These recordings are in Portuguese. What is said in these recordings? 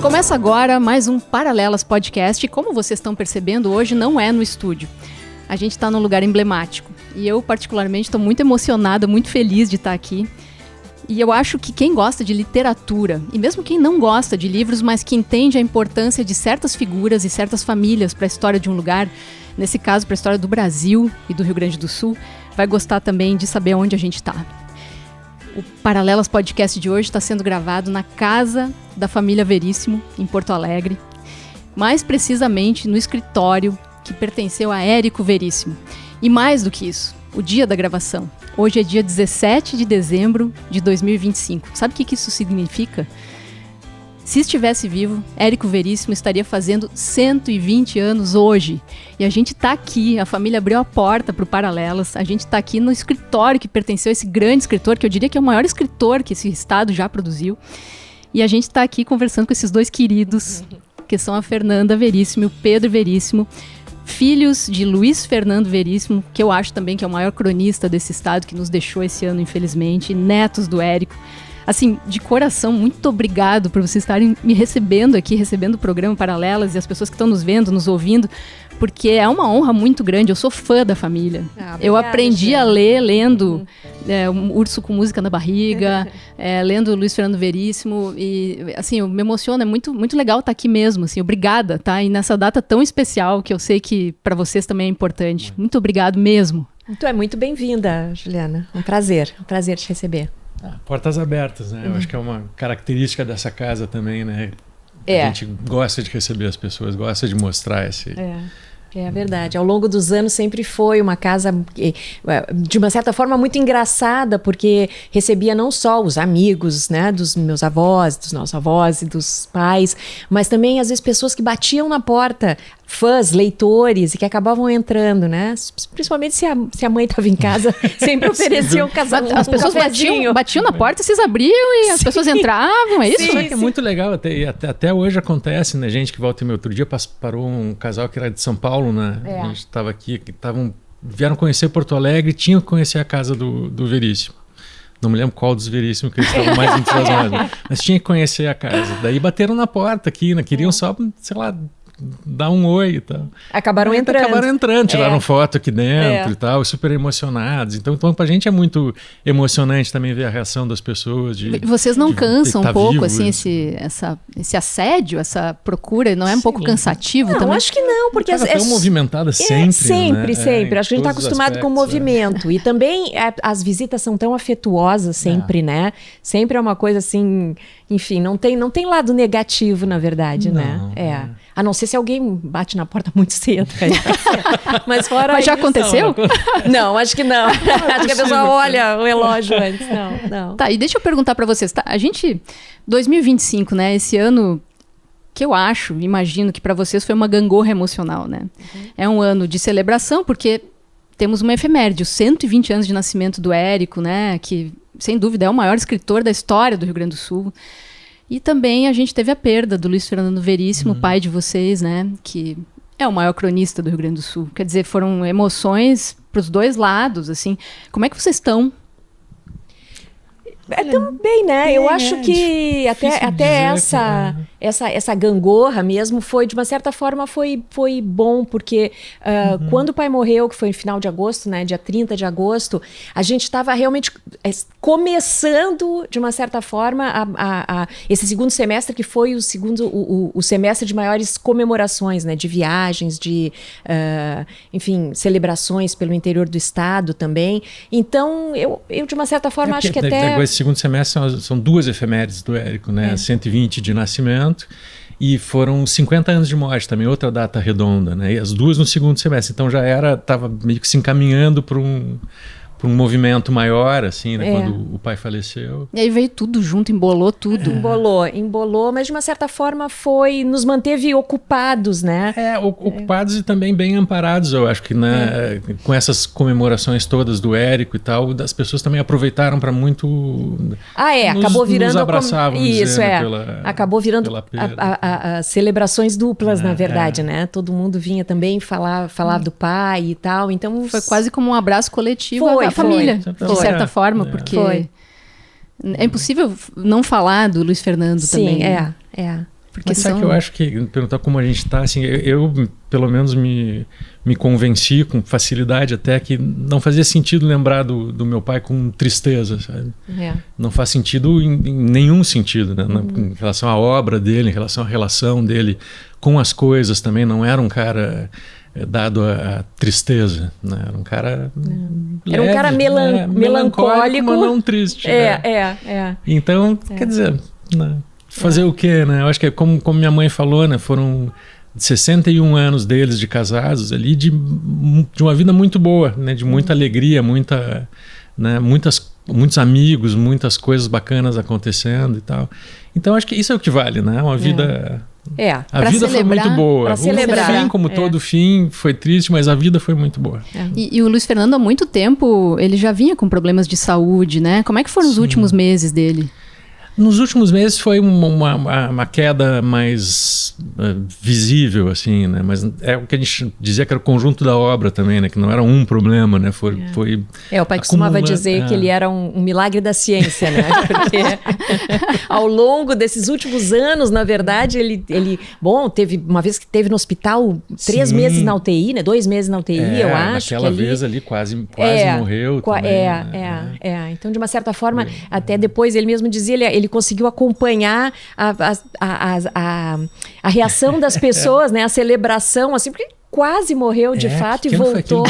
Começa agora mais um Paralelas Podcast e como vocês estão percebendo, hoje não é no estúdio. A gente está num lugar emblemático e eu particularmente estou muito emocionada, muito feliz de estar aqui. E eu acho que quem gosta de literatura, e mesmo quem não gosta de livros, mas que entende a importância de certas figuras e certas famílias para a história de um lugar, nesse caso para a história do Brasil e do Rio Grande do Sul, vai gostar também de saber onde a gente está. O Paralelas Podcast de hoje está sendo gravado na casa da família Veríssimo, em Porto Alegre. Mais precisamente no escritório que pertenceu a Érico Veríssimo. E mais do que isso, o dia da gravação. Hoje é dia 17 de dezembro de 2025. Sabe o que isso significa? Se estivesse vivo, Érico Veríssimo estaria fazendo 120 anos hoje. E a gente está aqui, a família abriu a porta para o Paralelas, a gente está aqui no escritório que pertenceu a esse grande escritor, que eu diria que é o maior escritor que esse estado já produziu. E a gente está aqui conversando com esses dois queridos, que são a Fernanda Veríssimo e o Pedro Veríssimo, filhos de Luiz Fernando Veríssimo, que eu acho também que é o maior cronista desse estado, que nos deixou esse ano, infelizmente, e netos do Érico. Assim, de coração, muito obrigado por vocês estarem me recebendo aqui, recebendo o programa Paralelas e as pessoas que estão nos vendo, nos ouvindo, porque é uma honra muito grande. Eu sou fã da família. Eu aprendi a ler lendo um Urso com Música na Barriga, lendo Luiz Fernando Veríssimo, e assim, me emociona, é muito, muito legal estar aqui mesmo, assim, obrigada, tá? E nessa data tão especial, que eu sei que para vocês também é importante. Muito obrigado mesmo. Tu é muito bem-vinda, Juliana. Um prazer te receber. Portas abertas, né? Eu acho que é uma característica dessa casa também, né? A gente gosta de receber as pessoas, gosta de mostrar esse... É verdade. Ao longo dos anos sempre foi uma casa, de uma certa forma, muito engraçada, porque recebia não só os amigos, né, dos meus avós, dos nossos avós e dos pais, mas também, às vezes, pessoas que batiam na porta, fãs, leitores, e que acabavam entrando, né? Principalmente se a mãe estava em casa, sempre oferecia um casamento. As pessoas batiam na porta, vocês abriam e as pessoas entravam, é isso? Sim, é muito legal, até hoje acontece, né? Gente que volta em outro dia, parou um casal que era de São Paulo, né? A gente estava aqui, vieram conhecer Porto Alegre, tinham que conhecer a casa do Veríssimo. Não me lembro qual dos Veríssimos que eles estavam mais entusiasmados, mas tinha que conhecer a casa. Daí bateram na porta aqui, né? Queriam só, sei lá, dar um oi e tal. Acabaram entrando, tiraram foto aqui dentro e tal, super emocionados. Então pra gente é muito emocionante também ver a reação das pessoas. Vocês não cansam um pouco, assim, esse assédio, essa procura? Não é um pouco cansativo também? Não, acho que não, porque... É tão movimentada sempre, sempre. Acho que a gente está acostumado com o movimento. E também as visitas são tão afetuosas sempre, né? Sempre é uma coisa assim... Enfim, não tem lado negativo, na verdade, né? A não ser se alguém bate na porta muito cedo. Mas já aconteceu? Não, acho que não. Acho que a pessoa olha o relógio antes. Não. Tá, e deixa eu perguntar pra vocês. Tá? A gente, 2025, né? Esse ano que eu imagino que pra vocês foi uma gangorra emocional, né? É um ano de celebração, porque temos uma efeméride, os 120 anos de nascimento do Érico, né? Que, sem dúvida, é o maior escritor da história do Rio Grande do Sul. E também a gente teve a perda do Luiz Fernando Veríssimo, pai de vocês, né? Que é o maior cronista do Rio Grande do Sul. Quer dizer, foram emoções para os dois lados, assim. Como é que vocês estão? Também, né? Eu acho que até essa gangorra mesmo foi, de uma certa forma, foi bom, porque quando o pai morreu, que foi no final de agosto, né? Dia 30 de agosto, a gente estava realmente começando, de uma certa forma, esse segundo semestre, que foi o semestre de maiores comemorações, né? De viagens, de, enfim, celebrações pelo interior do estado também. Então, eu de uma certa forma, acho que até... Esse segundo semestre são duas efemérides do Érico, né? 120 de nascimento e foram 50 anos de morte também, outra data redonda, né? E as duas no segundo semestre. Então estava meio que se encaminhando para um movimento maior, assim, né? Quando o pai faleceu. E aí veio tudo junto, embolou tudo. Embolou, mas de uma certa forma nos manteve ocupados, né? Ocupados e também bem amparados, eu acho que, né? Com essas comemorações todas do Érico e tal, as pessoas também aproveitaram para muito... acabou virando... Nos abraçavam, isso, acabou virando as celebrações duplas, na verdade, né? Todo mundo vinha também falar do pai e tal, então... Foi quase como um abraço coletivo à família, de certa forma, porque é impossível não falar do Luiz Fernando também. Sim, Porque Mas sabe que eu acho que, perguntar como a gente está, assim, eu pelo menos me convenci com facilidade até que não fazia sentido lembrar do meu pai com tristeza, sabe? Não faz sentido em nenhum sentido, né? Em relação à obra dele, em relação à relação dele com as coisas também, não era um cara dado a tristeza, né? Era um cara leve, era um cara melancólico, mas não triste. Então, quer dizer, né? Fazer o quê, né? Eu acho que é como minha mãe falou, né? Foram 61 anos deles de casados ali, de uma vida muito boa, né? De muita alegria, né? Muitos amigos, muitas coisas bacanas acontecendo e tal. Então acho que isso é o que vale, né? Uma vida... A vida foi muito boa. O fim, como todo fim, foi triste, mas a vida foi muito boa. E o Luiz Fernando, há muito tempo, ele já vinha com problemas de saúde, né? Como é que foram os últimos meses dele? Nos últimos meses foi uma queda mais visível, assim, né? Mas é o que a gente dizia que era o conjunto da obra também, né? Que não era um problema, né? Foi o pai costumava dizer que ele era um milagre da ciência, né? Porque ao longo desses últimos anos, na verdade, ele teve uma vez que teve no hospital 3 meses na UTI, né? 2 meses na UTI, eu acho. Naquela vez ali quase morreu também. Então, de uma certa forma, até depois ele mesmo dizia, ele conseguiu acompanhar a reação das pessoas, né? A celebração, assim, porque quase morreu de fato e voltou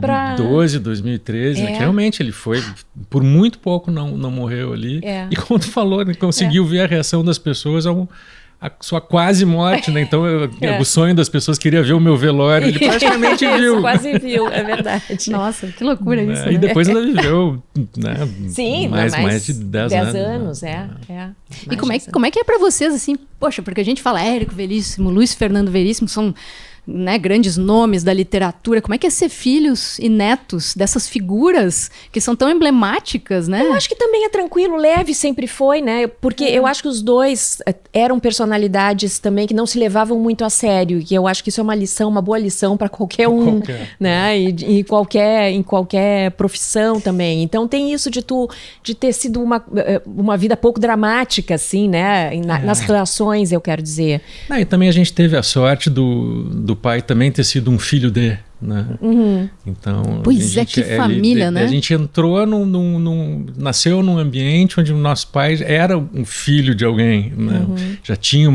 para 2012, 2013, né? Que realmente ele foi, por muito pouco não morreu ali. E quando falou, ele conseguiu ver a reação das pessoas a sua quase morte, né? Então o sonho das pessoas queria ver o meu velório, ele praticamente viu. Quase viu, é verdade. Nossa, que loucura isso, né? E depois ainda viveu, né? Sim, mais de 10 anos. E como é que é para vocês, assim, poxa, porque a gente fala Érico Veríssimo, Luiz Fernando Veríssimo, são, né, grandes nomes da literatura. Como é que é ser filhos e netos dessas figuras que são tão emblemáticas, né? Eu acho que também é tranquilo, leve sempre foi, né? Porque eu acho que os dois eram personalidades também que não se levavam muito a sério. E eu acho que isso é uma boa lição para qualquer um, né? E em qualquer profissão também. Então tem isso de ter sido uma vida pouco dramática, assim, né? Nas relações, eu quero dizer. E também a gente teve a sorte do pai também ter sido um filho de, né? Então, que família, né? A gente entrou nasceu num ambiente onde o nosso pai era um filho de alguém, né? Já tinha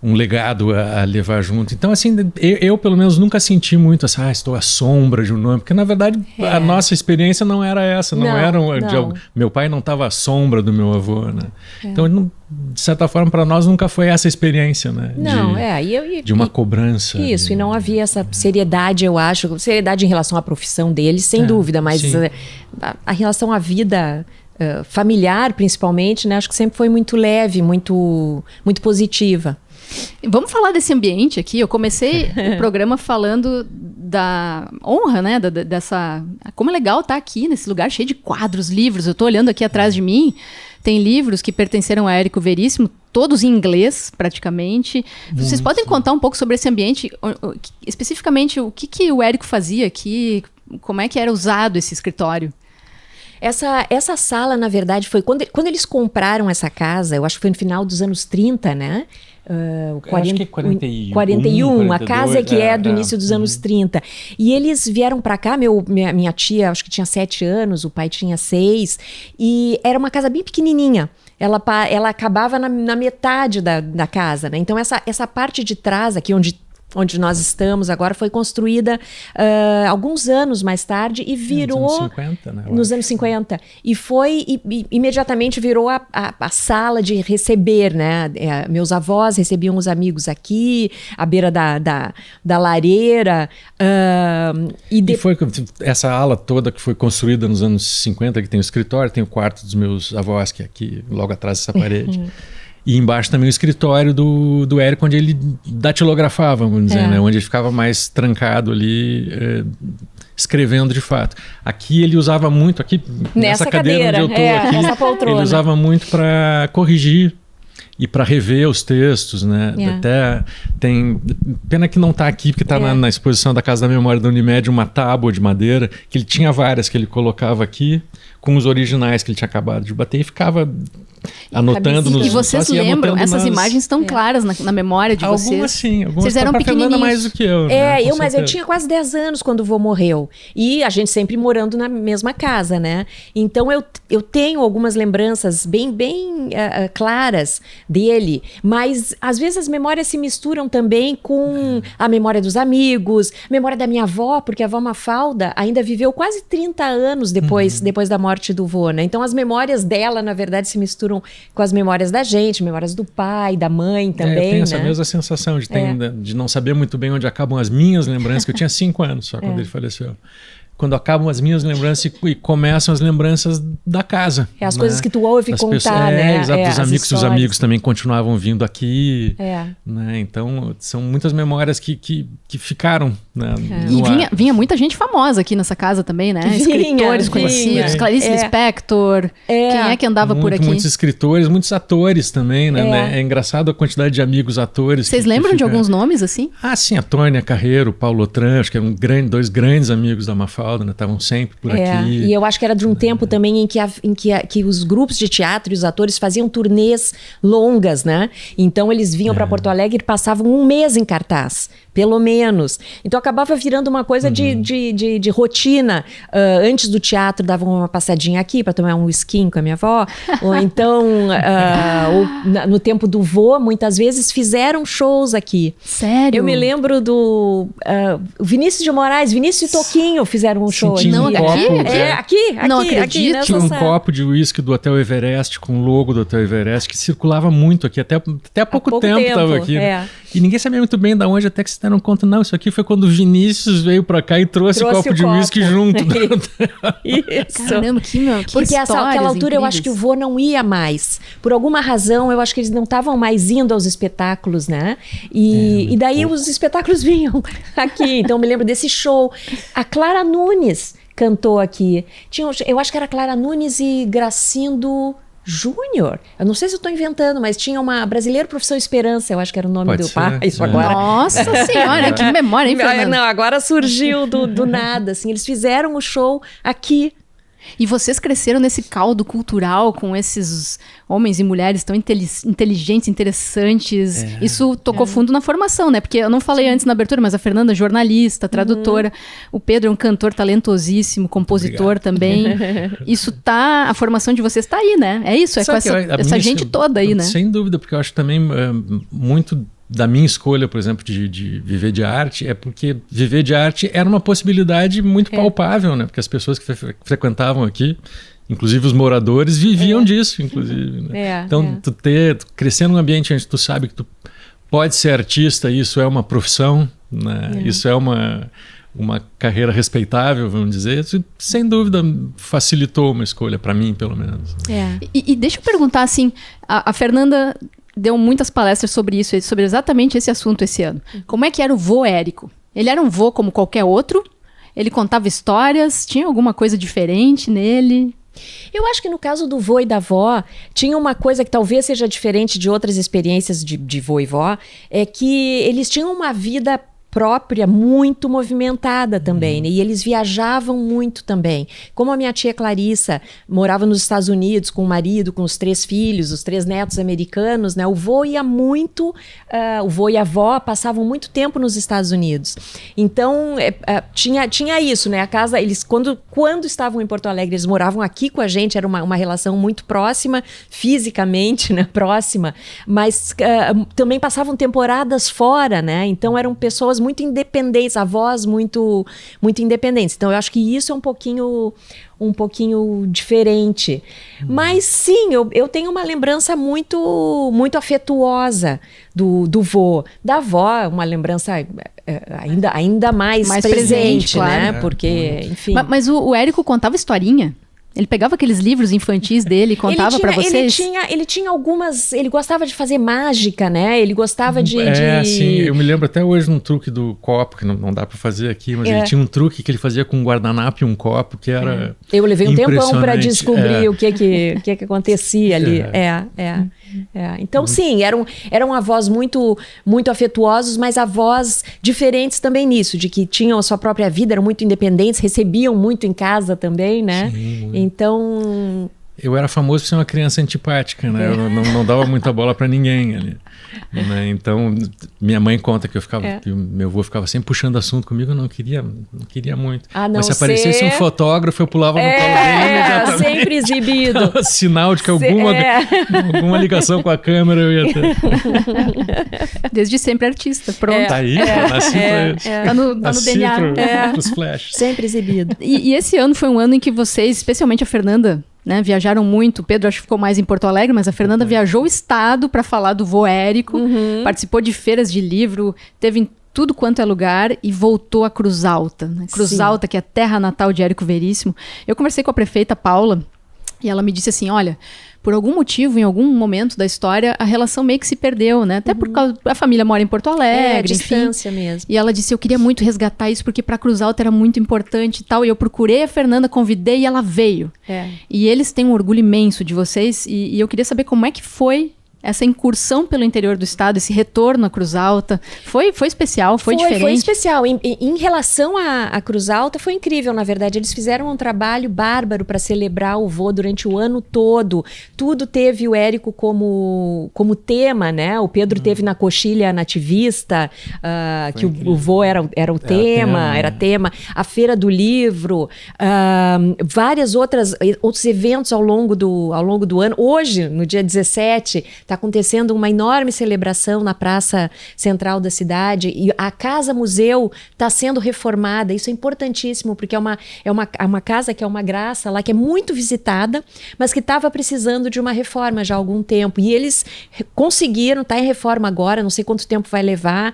um legado a levar junto. Então, assim, eu pelo menos nunca senti muito assim, estou à sombra de um nome, porque na verdade a nossa experiência não era essa, meu pai não estava à sombra do meu avô, né? Então, de certa forma, para nós nunca foi essa experiência, né? De uma cobrança. Isso, e não havia essa seriedade, eu acho, seriedade em relação à profissão deles, sem dúvida, mas a relação à vida familiar, principalmente, né? Acho que sempre foi muito leve, muito, muito positiva. Vamos falar desse ambiente aqui. Eu comecei o programa falando da honra, né? Como é legal estar aqui nesse lugar cheio de quadros, livros. Eu estou olhando aqui atrás de mim. Tem livros que pertenceram a Érico Veríssimo, todos em inglês, praticamente. Vocês podem contar um pouco sobre esse ambiente? Especificamente, o que o Érico fazia aqui? Como é que era usado esse escritório? Essa sala, na verdade, foi... Quando eles compraram essa casa, eu acho que foi no final dos anos 30, né? Acho que 41. 42, a casa que é do início dos anos 30. E eles vieram para cá, minha tia, acho que tinha 7 anos, o pai tinha 6, e era uma casa bem pequenininha. Ela acabava na metade da casa, né? Então essa parte de trás aqui, onde nós estamos agora, foi construída alguns anos mais tarde e virou... Nos anos 50, né? Nos anos 50. E imediatamente virou a sala de receber, né? Meus avós recebiam os amigos aqui, à beira da lareira. E foi essa ala toda que foi construída nos anos 50, que tem o escritório, tem o quarto dos meus avós, que é aqui, logo atrás dessa parede. E embaixo também o escritório do Érico, onde ele datilografava, vamos dizer, né? Onde ele ficava mais trancado ali, escrevendo de fato. Aqui ele usava muito, aqui nessa cadeira onde eu estou aqui, nessa poltrona. Ele usava muito para corrigir. e para rever os textos, né? Até tem... Pena que não está aqui, porque está na exposição da Casa da Memória da Unimed uma tábua de madeira, que ele tinha várias que ele colocava aqui, com os originais que ele tinha acabado de bater e ficava anotando nos... E vocês lembram? Essas imagens estão claras na memória de vocês? Algumas sim. Algumas vocês eram pequenininhos. Mais do que eu. Mas eu tinha quase 10 anos quando o vô morreu. E a gente sempre morando na mesma casa, né? Então eu tenho algumas lembranças bem claras dele, mas às vezes as memórias se misturam também com a memória dos amigos, a memória da minha avó, porque a avó Mafalda ainda viveu quase 30 anos depois da morte do vô, né? Então as memórias dela, na verdade, se misturam com as memórias da gente, memórias do pai, da mãe também, eu tenho né? essa mesma sensação de não saber muito bem onde acabam as minhas lembranças, que eu tinha 5 anos só quando ele faleceu. Quando acabam as minhas lembranças e começam as lembranças da casa. As coisas que tu ouve contar, né? Exato, dos amigos, que os amigos também continuavam vindo aqui. Né? Então, são muitas memórias que ficaram, né, e vinha muita gente famosa aqui nessa casa também, né? Escritores conhecidos, Clarice Lispector. Quem é que andava por aqui? Muitos escritores, muitos atores também, né? É engraçado a quantidade de amigos atores. Vocês lembram de alguns nomes, assim? Ah, sim, a Tônia Carreiro, Paulo Otran, acho que eram dois grandes amigos da Mafalda. Estavam sempre por aqui. E eu acho que era de um tempo também em que os grupos de teatro e os atores faziam turnês longas, né? Então eles vinham para Porto Alegre e passavam um mês em cartaz, pelo menos. Então acabava virando uma coisa de rotina. Antes do teatro davam uma passadinha aqui para tomar um whisky com a minha avó. Ou então, no tempo do vô, muitas vezes fizeram shows aqui. Sério? Eu me lembro do Vinícius de Moraes, Vinícius e Toquinho fizeram um show. Não, aqui. Não acredito. Tinha um copo de uísque do Hotel Everest com o logo do Hotel Everest que circulava muito aqui, até há pouco tempo estava aqui. Né? E ninguém sabia muito bem de onde, até que se deram conta, não, isso aqui foi quando o Vinícius veio pra cá e trouxe o copo de uísque junto. Isso. Caramba, que porque aquela altura eu acho que o vô não ia mais. Por alguma razão, eu acho que eles não estavam mais indo aos espetáculos, né? E daí os espetáculos vinham aqui. Então eu me lembro desse show. A Clara Nunes cantou aqui. Eu acho que era Clara Nunes e Gracindo Júnior. Eu não sei se eu estou inventando, mas tinha uma Brasileiro Profissão Esperança, eu acho que era o nome do pai. Isso agora. Nossa senhora, que memória, hein, Fernanda? Não, agora surgiu do nada, assim. Eles fizeram o show aqui. E vocês cresceram nesse caldo cultural com esses homens e mulheres tão inteligentes, interessantes. Isso tocou fundo na formação, né? Porque eu não falei antes na abertura, mas a Fernanda é jornalista, tradutora. O Pedro é um cantor talentosíssimo, compositor também. A formação de vocês tá aí, né? É isso, com essa gente toda aí, né? Sem dúvida, porque eu acho também muito da minha escolha, por exemplo, de viver de arte, é porque viver de arte era uma possibilidade muito palpável, né? Porque as pessoas que frequentavam aqui, inclusive os moradores, viviam disso, inclusive. Né? Então, tu crescer num ambiente onde tu sabe que tu pode ser artista, isso é uma profissão, né? Isso é uma carreira respeitável, vamos dizer, isso, sem dúvida facilitou uma escolha, para mim, pelo menos. E deixa eu perguntar, assim, a Fernanda deu muitas palestras sobre isso, sobre exatamente esse assunto esse ano. Como é que era o vô Érico? Ele era um vô como qualquer outro? Ele contava histórias? Tinha alguma coisa diferente nele? Eu acho que no caso do vô e da vó, tinha uma coisa que talvez seja diferente de outras experiências de vô e vó, é que eles tinham uma vida própria muito movimentada também, né? E eles viajavam muito também. Como a minha tia Clarissa morava nos Estados Unidos com o marido, com os 3 filhos, os 3 netos americanos, né? O vô ia muito, o vô e a avó passavam muito tempo nos Estados Unidos. Então, tinha isso, né? A casa, eles quando estavam em Porto Alegre, eles moravam aqui com a gente, era uma relação muito próxima, fisicamente, né? Próxima, mas também passavam temporadas fora, né? Então, eram pessoas muito independentes, avós muito independentes. Então eu acho que isso é um pouquinho diferente. Mas sim, eu tenho uma lembrança muito afetuosa do vô. Da avó, uma lembrança ainda mais presente, claro, né? Porque, enfim. Mas o Érico contava historinha? Ele pegava aqueles livros infantis dele e contava para vocês? Ele tinha algumas... Ele gostava de fazer mágica, né? Ele gostava de... Sim. Eu me lembro até hoje de um truque do copo, que não dá para fazer aqui, mas ele tinha um truque que ele fazia com um guardanapo e um copo, que era Eu levei um tempão para descobrir o que acontecia ali. Então, sim, eram avós muito, muito afetuosos, mas avós diferentes também nisso, de que tinham a sua própria vida, eram muito independentes, recebiam muito em casa também, né? Sim, então... Eu era famoso por ser uma criança antipática, né? Eu não dava muita bola para ninguém ali. Né? Então, minha mãe conta que que o meu avô ficava sempre puxando assunto comigo, eu não queria muito. Mas se aparecesse um fotógrafo, eu pulava no colo dele imediatamente. Sempre exibido. Sinal de que alguma ligação com a câmera eu ia ter. Desde sempre artista, pronto. Tá aí, nasci pra isso. Tá no DNA. Pros flashes. Sempre exibido. E esse ano foi um ano em que vocês, especialmente a Fernanda, né, viajaram muito. O Pedro acho que ficou mais em Porto Alegre, mas a Fernanda viajou o estado para falar do Vô Érico, participou de feiras de livro, teve em tudo quanto é lugar e voltou a Cruz Alta. Né? Cruz Alta, que é a terra natal de Érico Veríssimo. Eu conversei com a prefeita Paula e ela me disse assim, olha, por algum motivo, em algum momento da história, a relação meio que se perdeu, né? Até por causa a família mora em Porto Alegre, distância mesmo. E ela disse, eu queria muito resgatar isso porque para Cruz Alta era muito importante e tal. E eu procurei a Fernanda, convidei e ela veio. E eles têm um orgulho imenso de vocês e eu queria saber como é que foi essa incursão pelo interior do estado, esse retorno à Cruz Alta, foi especial, foi diferente? Foi especial. Em relação à Cruz Alta, foi incrível, na verdade. Eles fizeram um trabalho bárbaro para celebrar o vô durante o ano todo. Tudo teve o Érico como tema, né? O Pedro teve na coxilha nativista, que o vô era o tema, era tema. A Feira do Livro, vários outros eventos ao longo do ano. Hoje, no dia 17, está acontecendo uma enorme celebração na praça central da cidade e a Casa Museu está sendo reformada. Isso é importantíssimo porque é uma casa que é uma graça lá, que é muito visitada, mas que estava precisando de uma reforma já há algum tempo. E eles conseguiram, está em reforma agora, não sei quanto tempo vai levar.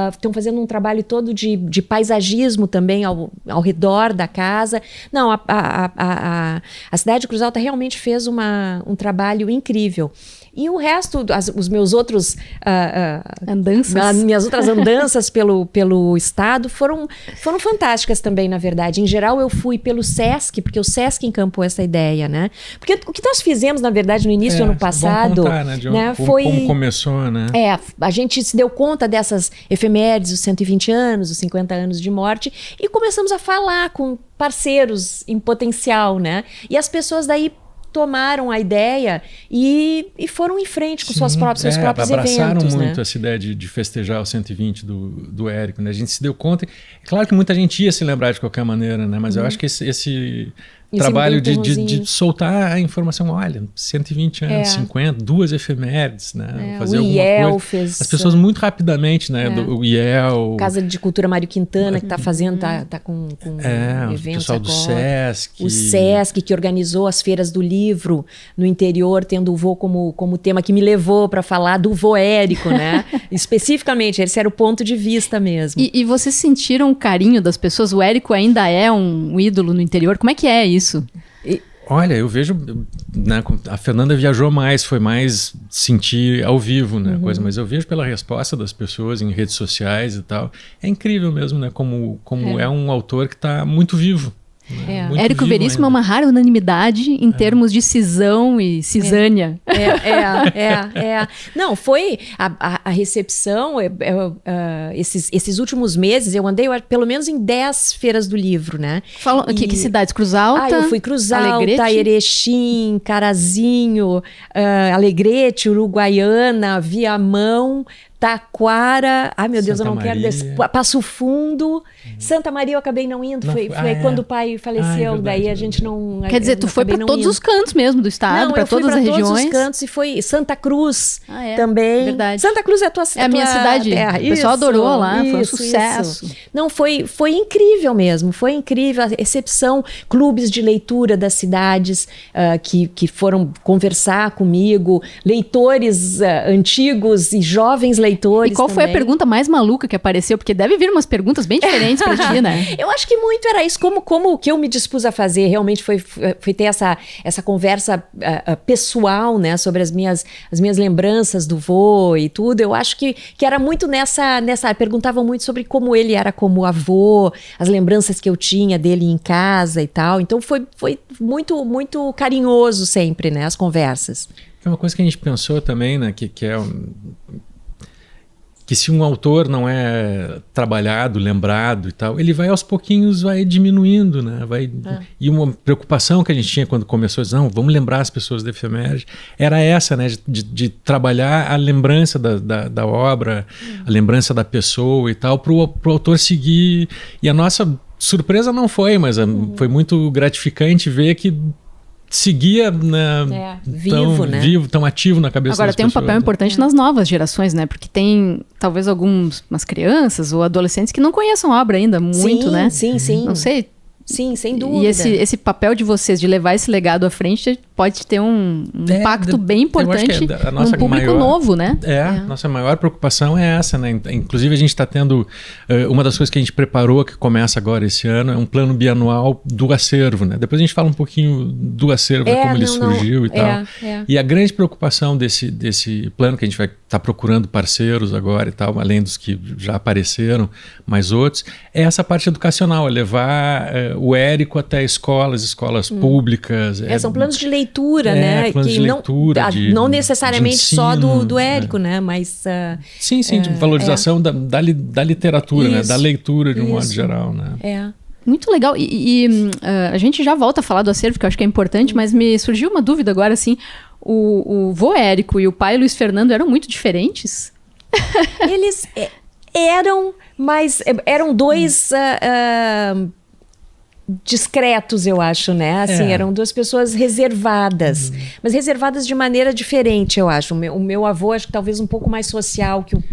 Estão fazendo um trabalho todo de paisagismo também ao redor da casa. Não, a cidade de Cruz Alta realmente fez um trabalho incrível. E o resto, os meus outros... minhas outras andanças pelo estado foram fantásticas também, na verdade. Em geral, eu fui pelo Sesc, porque o Sesc encampou essa ideia, né? Porque o que nós fizemos, na verdade, no início do ano passado... Contar, né? Como começou, né? A gente se deu conta dessas efemérides, os 120 anos, os 50 anos de morte, e começamos a falar com parceiros em potencial, né? E as pessoas daí tomaram a ideia e foram em frente com seus próprios eventos. Abraçaram muito essa ideia de festejar o 120 do Érico, né? A gente se deu conta. É claro que muita gente ia se lembrar de qualquer maneira, né? Mas eu acho que esse trabalho de soltar a informação, olha, 120 anos, 50, duas efemérides, né? Fazer alguma coisa. Fez, as pessoas muito rapidamente, né? O IEL... Casa de Cultura Mário Quintana, que está fazendo, tá com eventos agora. O pessoal do Sesc. O Sesc, que organizou as feiras do livro no interior, tendo o vô como tema, que me levou para falar do vô Érico, né? Especificamente, esse era o ponto de vista mesmo. E vocês sentiram o carinho das pessoas? O Érico ainda é um ídolo no interior? Como é que é isso? Olha, eu vejo, né, a Fernanda viajou mais, foi mais sentir ao vivo, né, coisa, mas eu vejo pela resposta das pessoas em redes sociais e tal, é incrível mesmo, né, como é um autor que está muito vivo. Érico Veríssimo é uma rara unanimidade em termos de cisão e cisânia. Não, foi a recepção, esses últimos meses, eu andei pelo menos em 10 feiras do livro, né? Que cidades? Cruz Alta? Eu fui Cruz Alta, Alegrete? Erechim, Carazinho, Alegrete, Uruguaiana, Viamão, Taquara, meu Deus, Santa eu não quero Maria. Passo Fundo, Santa Maria eu acabei não indo, foi quando o pai faleceu, daí a gente não... Quer dizer, tu foi para todos os cantos mesmo do estado, para todas as regiões? Todos os cantos e foi Santa Cruz também. Verdade. Santa Cruz é a tua cidade. É a minha cidade, terra. O pessoal adorou lá, foi um sucesso. Isso. Não, foi incrível mesmo, foi incrível a recepção, clubes de leitura das cidades que foram conversar comigo, leitores antigos e jovens leitores leitores. E qual foi a pergunta mais maluca que apareceu? Porque deve vir umas perguntas bem diferentes pra ti, né? Eu acho que muito era isso. Como o que eu me dispus a fazer realmente foi ter essa conversa pessoal, né? Sobre as minhas lembranças do vô e tudo. Eu acho que era muito nessa... Perguntavam muito sobre como ele era como avô, as lembranças que eu tinha dele em casa e tal. Então foi muito, muito carinhoso sempre, né? As conversas. É uma coisa que a gente pensou também, né? Que se um autor não é trabalhado, lembrado e tal, ele vai aos pouquinhos diminuindo, né? E uma preocupação que a gente tinha quando começou, não, vamos lembrar as pessoas da efeméride, era essa, né? De trabalhar a lembrança da obra, a lembrança da pessoa e tal, para o autor seguir. E a nossa surpresa não foi, mas foi muito gratificante ver que seguia, né, vivo, tão ativo na cabeça Agora das tem pessoas. Um papel importante nas novas gerações, né? Porque tem talvez umas crianças ou adolescentes que não conheçam a obra ainda muito, né? Sim. Não sei. Sim, sem dúvida. E esse papel de vocês de levar esse legado à frente pode ter um impacto bem importante num público novo, né? Nossa maior preocupação é essa, né? Inclusive a gente está tendo, uma das coisas que a gente preparou, que começa agora esse ano, é um plano bianual do acervo, né? Depois a gente fala um pouquinho do acervo, como ele surgiu e tal. E a grande preocupação desse plano, que a gente vai estar procurando parceiros agora e tal, além dos que já apareceram, mais outros, é essa parte educacional, é levar o Érico até escolas públicas. São planos de leitura, né? Planos de leitura, não necessariamente ensino, só do Érico, né? Mas... sim, de valorização da literatura, né? Da leitura de um modo geral, né? Muito legal. A gente já volta a falar do acervo, que eu acho que é importante, mas me surgiu uma dúvida agora, assim. O vô Érico e o pai Luiz Fernando eram muito diferentes? Eles eram, mas eram dois... discretos, eu acho, né? Assim, eram duas pessoas reservadas, mas reservadas de maneira diferente, eu acho. O meu avô, acho que talvez um pouco mais social que o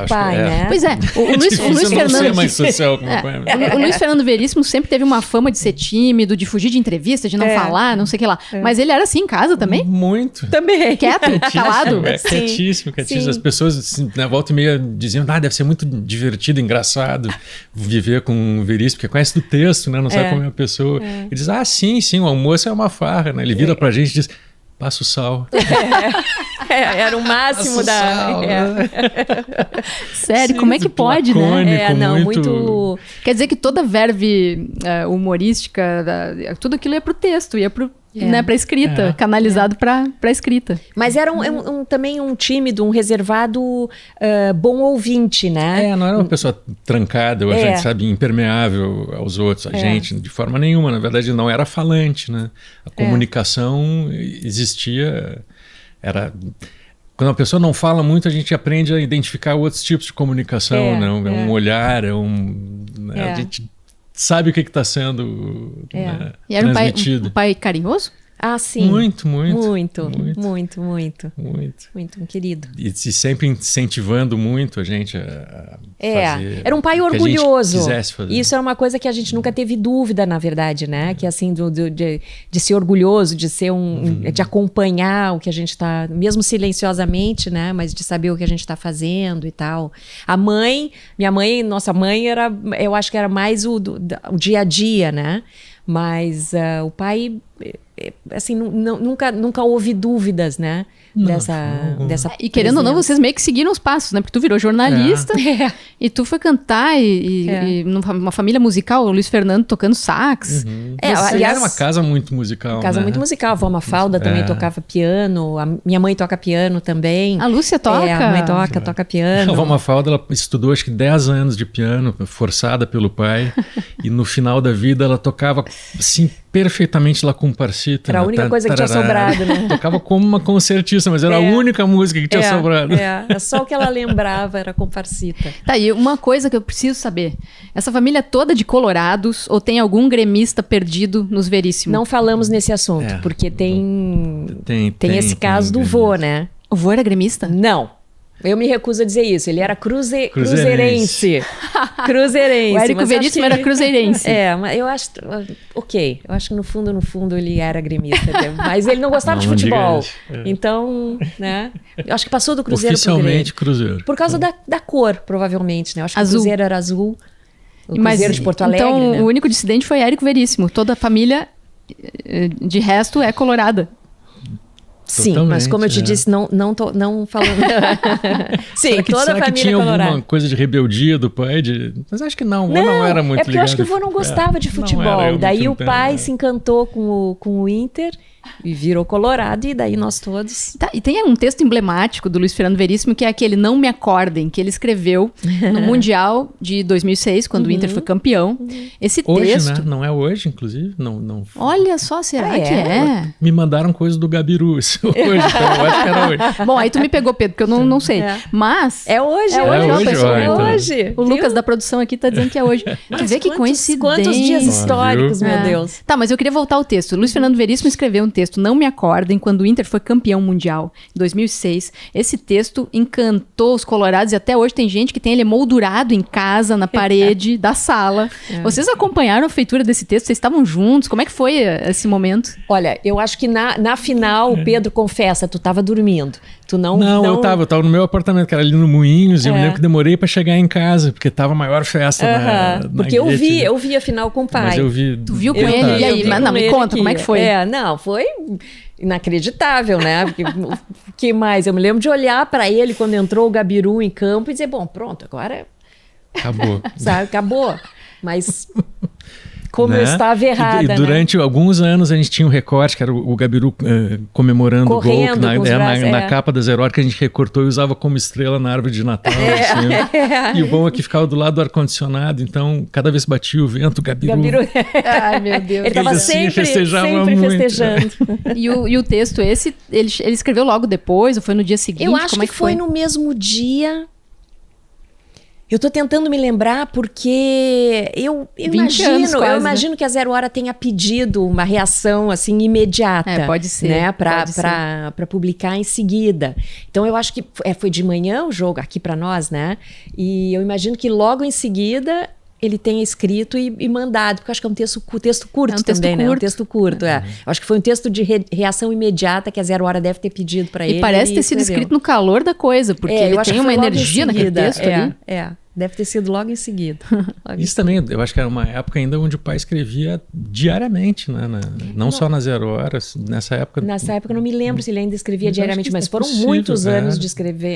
pai, né? Pois é, o Luiz Fernando... mais social que o pai. O Luiz Fernando Veríssimo sempre teve uma fama de ser tímido, de fugir de entrevista, de não falar, não sei o que lá. Mas ele era assim em casa também? Muito. Também. Quieto, calado? Quietíssimo. As pessoas, assim, na volta e meia, diziam, deve ser muito divertido, engraçado viver com o Veríssimo, porque conhece do texto, né? Não sabe como é a pessoa. Ele diz, sim, o almoço é uma farra, né? Ele vira pra gente e diz, passa o sal. Era o máximo da... Sério, como é que pode, né? Muito... Quer dizer que toda verve humorística, tudo aquilo ia pro texto, ia pro... Né, para escrita, canalizado para escrita. Mas era também um tímido, um reservado bom ouvinte, né? Não era uma pessoa trancada, a gente sabe, impermeável aos outros, a gente, de forma nenhuma. Na verdade, não era falante, né? A comunicação existia, quando a pessoa não fala muito, a gente aprende a identificar outros tipos de comunicação, né? Um olhar, a gente sabe o que está sendo e era transmitido. Um pai carinhoso? Sim. Muito. Muito, um querido. E sempre incentivando muito a gente a fazer. Era um pai orgulhoso. Fazer. Isso é uma coisa que a gente nunca teve dúvida, na verdade, né? Que assim, de ser orgulhoso, de ser de acompanhar o que a gente está, mesmo silenciosamente, né? Mas de saber o que a gente está fazendo e tal. Nossa mãe eu acho que era mais o dia a dia, né? Mas o pai, assim, nunca houve dúvidas, né? Dessa E querendo ou não, vocês meio que seguiram os passos, né? Porque tu virou jornalista e tu foi cantar e numa família musical, o Luiz Fernando tocando sax. Aliás, era uma casa muito musical. Muito musical. A avó Mafalda também tocava piano, a minha mãe toca piano também. A Lúcia toca? A mãe toca piano. A avó Mafalda, ela estudou acho que 10 anos de piano, forçada pelo pai, e no final da vida ela tocava assim, perfeitamente La Comparsita. Era a única coisa que tinha sobrado, né? Tocava como uma concertista, mas era a única música que tinha sobrado. É só o que ela lembrava, era Comparsita. Tá, e uma coisa que eu preciso saber. Essa família toda de colorados ou tem algum gremista perdido nos Veríssimo? Não falamos nesse assunto, porque tem esse caso do vô, né? O vô era gremista? Não. Eu me recuso a dizer isso. Ele era cruzeirense. Cruzeirense. O Érico Veríssimo era cruzeirense. Mas eu acho... Ok. Eu acho que no fundo ele era gremista. Mas ele não gostava de futebol. Então, né? Eu acho que passou do Cruzeiro oficialmente pro Grêmio. Cruzeiro. Por causa da cor, provavelmente, né? Eu acho que azul. O Cruzeiro era azul. O Cruzeiro de Porto Alegre, então, né? O único dissidente foi Érico Veríssimo. Toda a família, de resto, é colorada. Sim, totalmente, mas como eu te disse, não falando... Sim, toda a família tinha colorada. Alguma coisa de rebeldia do pai? Mas acho que não era muito ligado. É porque eu acho que o vô não gostava de futebol. Daí o pai se encantou com o Inter e virou colorado, e daí nós todos... Tá, e tem um texto emblemático do Luiz Fernando Veríssimo, que é aquele Não Me Acordem, que ele escreveu no Mundial de 2006, quando o Inter foi campeão. Esse hoje, texto... Né? Não é hoje, inclusive? Não. Olha só, será que é? Me mandaram coisa do Gabiru hoje, então eu acho que era hoje. Bom, aí tu me pegou, Pedro, porque eu não sei. Mas... É hoje. Hoje. O Lucas da produção aqui tá dizendo que é hoje. Tu vê que coincidência. Quantos dias históricos, meu Deus. Tá, mas eu queria voltar ao texto. Luiz Fernando Veríssimo escreveu um texto, Não Me Acordem, quando o Inter foi campeão mundial, em 2006. Esse texto encantou os colorados e até hoje tem gente que tem ele moldurado em casa, na parede da sala. Vocês acompanharam a feitura desse texto? Vocês estavam juntos? Como é que foi esse momento? Olha, eu acho que na final, o Pedro confessa, tu estava dormindo. Tu não... Eu tava no meu apartamento, que era ali no Moinhos, e eu me lembro que demorei para chegar em casa, porque tava a maior festa na porque eu vi a final com o pai. Mas eu vi... Tu viu com ele? E aí? Mas não, me conta, como é que foi? Foi inacreditável, né? Que mais? Eu me lembro de olhar para ele quando entrou o Gabiru em campo e dizer, bom, pronto, agora... Acabou. Sabe, acabou. Mas... Como eu estava errada, e durante alguns anos a gente tinha um recorte, que era o Gabiru comemorando correndo o gol, na capa da Zero Hora, que a gente recortou e usava como estrela na árvore de Natal. Assim. E o bom é que ficava do lado do ar-condicionado, então cada vez batia o vento, o Gabiru... Ai, meu Deus. Ele estava sempre festejando. E o texto esse, ele escreveu logo depois, ou foi no dia seguinte? Eu acho como é que foi no mesmo dia... Eu tô tentando me lembrar porque eu imagino que a Zero Hora tenha pedido uma reação assim imediata. Pode ser. Né, para publicar em seguida. Então eu acho que foi de manhã o jogo aqui para nós, né? E eu imagino que logo em seguida ele tenha escrito e mandado, porque eu acho que é um texto curto também, né? É um texto curto, Eu acho que foi um texto de reação imediata que a Zero Hora deve ter pedido para ele. E parece ter sido escrito no calor da coisa, porque ele tem uma energia naquele texto ali. Deve ter sido logo em seguida. Isso também, eu acho que era uma época ainda onde o pai escrevia diariamente, né? Não só na Zero Hora, nessa época... Nessa época eu não me lembro se ele ainda escrevia diariamente, mas foram muitos anos de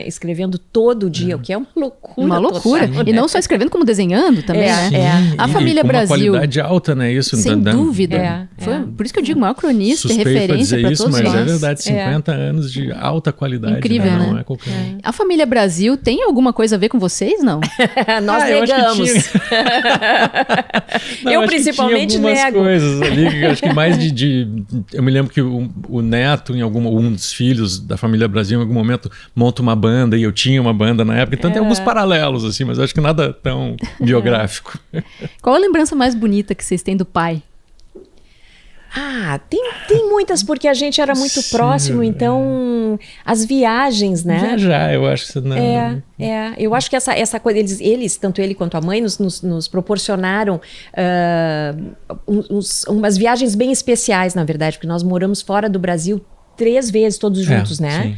escrevendo todo dia, o que é uma loucura. Uma loucura. Total, e não só escrevendo, como desenhando também, né? A família Brasil... uma qualidade alta, né? Isso, sem dúvida. Por isso que eu digo, maior cronista, referência para todos nós. Mas é verdade, 50 anos de alta qualidade. Incrível, né? Não é qualquer um. A família Brasil tem alguma coisa a ver com vocês, não? Nós negamos. Eu principalmente nego. Coisas ali, acho que mais eu me lembro que o neto, um dos filhos da família Brasil, em algum momento, monta uma banda, e eu tinha uma banda na época, então tem alguns paralelos, assim, mas acho que nada tão biográfico. Qual a lembrança mais bonita que vocês têm do pai? Tem muitas, porque a gente era muito próximo, então as viagens, né? Viajar, eu acho que você não... eu acho que essa coisa, eles, tanto ele quanto a mãe, nos proporcionaram umas viagens bem especiais, na verdade, porque nós moramos fora do Brasil 3 vezes, todos juntos, né?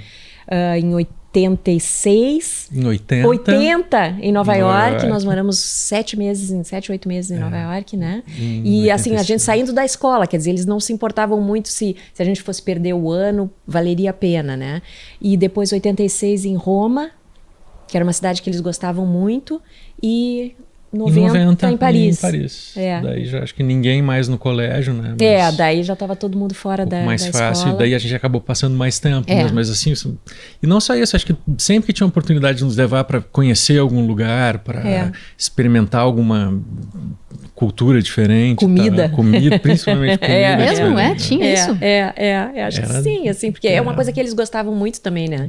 Em 86. Em 80. 80 em Nova York. Nós moramos 7, 8 meses em Nova York, né? E 86. Assim, a gente saindo da escola, quer dizer, eles não se importavam muito se a gente fosse perder o ano, valeria a pena, né? E depois 86 em Roma, que era uma cidade que eles gostavam muito, e 90 em Paris. Daí já acho que ninguém mais no colégio, né? Daí já estava todo mundo fora da mais escola. Fácil, e daí a gente acabou passando mais tempo. Mas assim, e não só isso, acho que sempre que tinha oportunidade de nos levar para conhecer algum lugar, para experimentar alguma cultura diferente. Comida, principalmente comida. Mesmo, tinha isso? Acho que sim, assim, porque é uma coisa que eles gostavam muito também, né?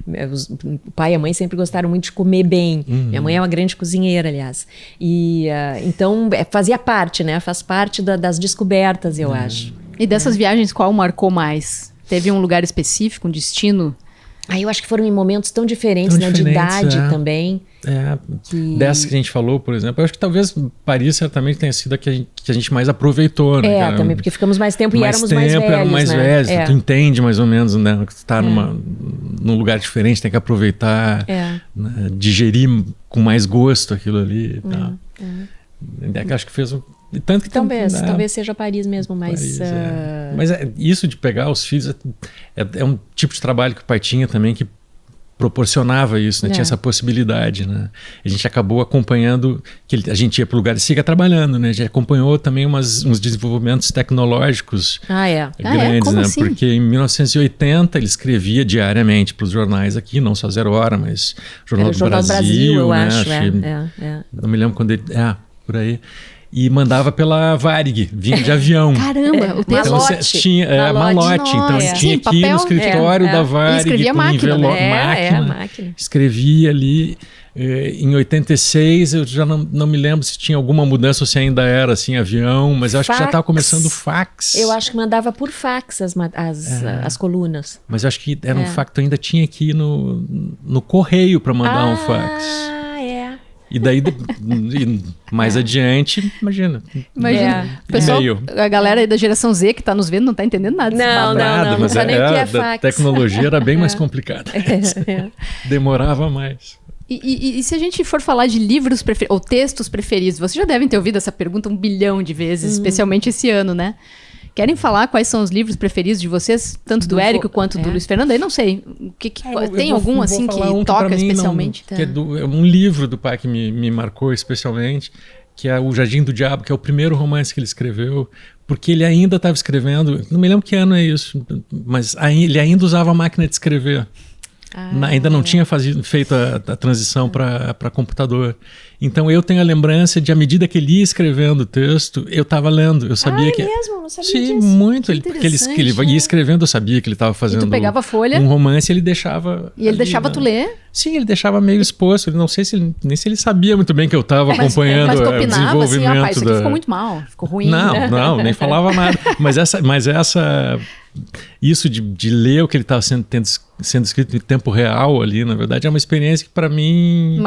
O pai e a mãe sempre gostaram muito de comer bem. Minha mãe é uma grande cozinheira, aliás. E então fazia parte, né? Faz parte das descobertas, eu acho. E dessas viagens, qual marcou mais? Teve um lugar específico, um destino Eu acho que foram em momentos tão diferentes, né? De idade também. Dessa que a gente falou, por exemplo, eu acho que talvez Paris certamente tenha sido a que a gente mais aproveitou, né? Também, porque ficamos mais tempo e éramos mais velhos, eram mais né? velhos, tu entende mais ou menos, né? Que tu tá num lugar diferente, tem que aproveitar, né? Digerir com mais gosto aquilo ali e tal. Acho que fez tanto que talvez seja Paris mesmo, mas... Mas isso de pegar os filhos é um tipo de trabalho que o pai tinha também, que proporcionava isso, né? Tinha essa possibilidade, né? A gente acabou acompanhando, a gente ia para o lugar e siga trabalhando, né? A gente acompanhou também uns desenvolvimentos tecnológicos grandes, Como né? assim? Porque em 1980 ele escrevia diariamente para os jornais aqui, não só Zero Hora, mas Jornal do Brasil, eu né? acho. Não me lembro quando ele... por aí. E mandava pela Varig, vinha de avião. Caramba, o texto. Malote. Então, tinha malote. Então ele tinha aqui no escritório da Varig. E escrevia máquina. Máquina. Escrevia ali. Em 86, eu já não me lembro se tinha alguma mudança ou se ainda era assim, avião, mas eu acho que já estava começando o fax. Eu acho que mandava por fax as colunas. Mas eu acho que era um fax, ainda tinha aqui no correio para mandar um fax. E daí, mais adiante, imagina. Pessoal, a galera aí da geração Z que está nos vendo não está entendendo nada. Não mas sabe nem o que é fax. A tecnologia era bem mais complicada. Demorava mais. E se a gente for falar de livros ou textos preferidos, vocês já devem ter ouvido essa pergunta 1 bilhão de vezes, especialmente esse ano, né? Querem falar quais são os livros preferidos de vocês, tanto do Érico quanto do Luiz Fernando? Eu não sei. Tem algum assim que toca especialmente? Que é um livro do pai que me marcou especialmente, que é O Jardim do Diabo, que é o primeiro romance que ele escreveu, porque ele ainda estava escrevendo, não me lembro que ano é isso, mas ele ainda usava a máquina de escrever. Ainda não tinha feito a transição para computador. Então eu tenho a lembrança de, à medida que ele ia escrevendo o texto, eu estava lendo. Eu sabia que... mesmo? Não sabia disso. Muito. Porque ele ia escrevendo, eu sabia que ele estava fazendo pegava a folha, um romance e ele deixava... E ele deixava tu ler? Sim, ele deixava meio exposto. Não sei nem se ele sabia muito bem que eu estava acompanhando o desenvolvimento. Assim, rapaz, isso aqui ficou muito mal, ficou ruim. Não, nem falava nada. Isso de ler o que ele estava sendo escrito em tempo real ali, na verdade, é uma experiência que para mim...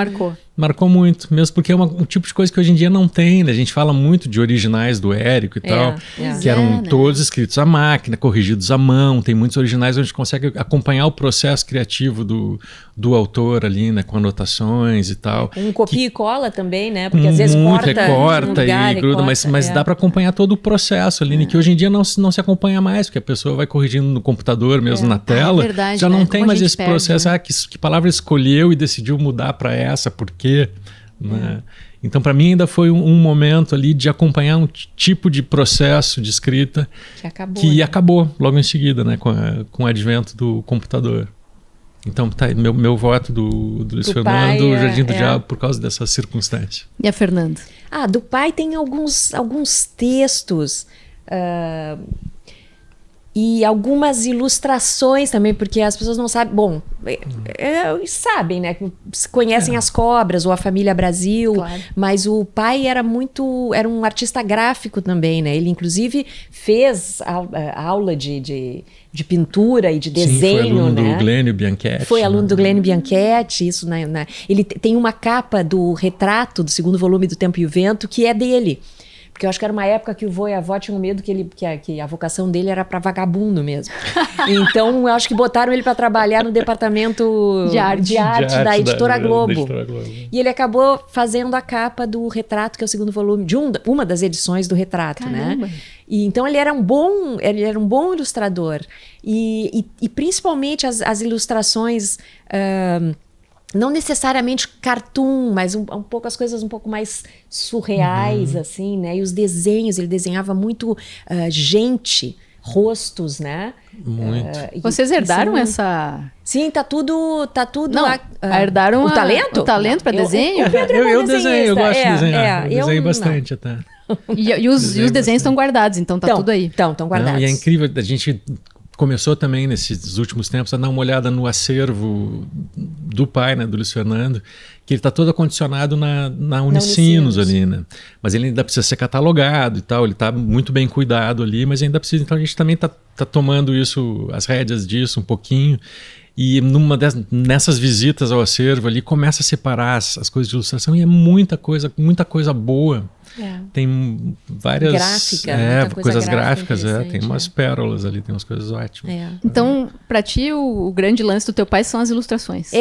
Marcou muito, mesmo porque é um tipo de coisa que hoje em dia não tem, né? A gente fala muito de originais do Érico e tal, que eram todos escritos à máquina, corrigidos à mão. Tem muitos originais onde a gente consegue acompanhar o processo criativo do autor ali, né? Com anotações e tal. Copia e cola também, né? Porque às vezes corta e gruda, mas dá para acompanhar todo o processo ali, né? Que hoje em dia não se acompanha mais, porque a pessoa vai corrigindo no computador mesmo, na tela. Verdade, já não tem mais esse perde, processo, né? que palavra escolheu e decidiu mudar para essa, por quê? Né? Então, para mim, ainda foi um momento ali de acompanhar um tipo de processo de escrita que acabou logo em seguida, né? Com o advento do computador. Então, meu voto do Luiz Fernando, o Jardim do Diabo, por causa dessa circunstância. E a Fernanda? Do pai tem alguns textos... E algumas ilustrações também, porque as pessoas não sabem... Bom, sabem, né? Conhecem as cobras ou a família Brasil, mas o pai era um artista gráfico também, né? Ele, inclusive, fez aula de pintura e de desenho, foi aluno né? do Glênio Bianchetti. Foi aluno do Glênio Bianchetti, isso, ele tem uma capa do retrato do 2º volume do Tempo e o Vento, que é dele. Porque eu acho que era uma época que o vô e a avó tinham medo que a vocação dele era para vagabundo mesmo. Então, eu acho que botaram ele para trabalhar no departamento de arte da Editora Globo. E ele acabou fazendo a capa do retrato, que é o 2º volume, de uma das edições do retrato, né? E então ele era um bom ilustrador. E principalmente as ilustrações... não necessariamente cartoon, mas um pouco as coisas um pouco mais surreais, assim, né? E os desenhos, ele desenhava muito rostos, né? Muito. Vocês herdaram essa... Sim, tá tudo não, lá. Herdaram o talento? O talento para desenho? Eu desenho, eu gosto de desenhar. Eu desenho bastante até. E os desenhos estão guardados, então tá tudo aí. Estão guardados. E é incrível, a gente... começou também nesses últimos tempos a dar uma olhada no acervo do pai, né, do Luiz Fernando, que ele está todo acondicionado na Unicinos ali, né? Mas ele ainda precisa ser catalogado e tal, ele está muito bem cuidado ali, mas ainda precisa, então a gente também está tomando as rédeas disso um pouquinho. E nessas visitas ao acervo ali, começa a separar as coisas de ilustração e é muita coisa boa. Tem várias coisas gráficas, tem umas pérolas ali, tem umas coisas ótimas. Então, para ti, o grande lance do teu pai são as ilustrações.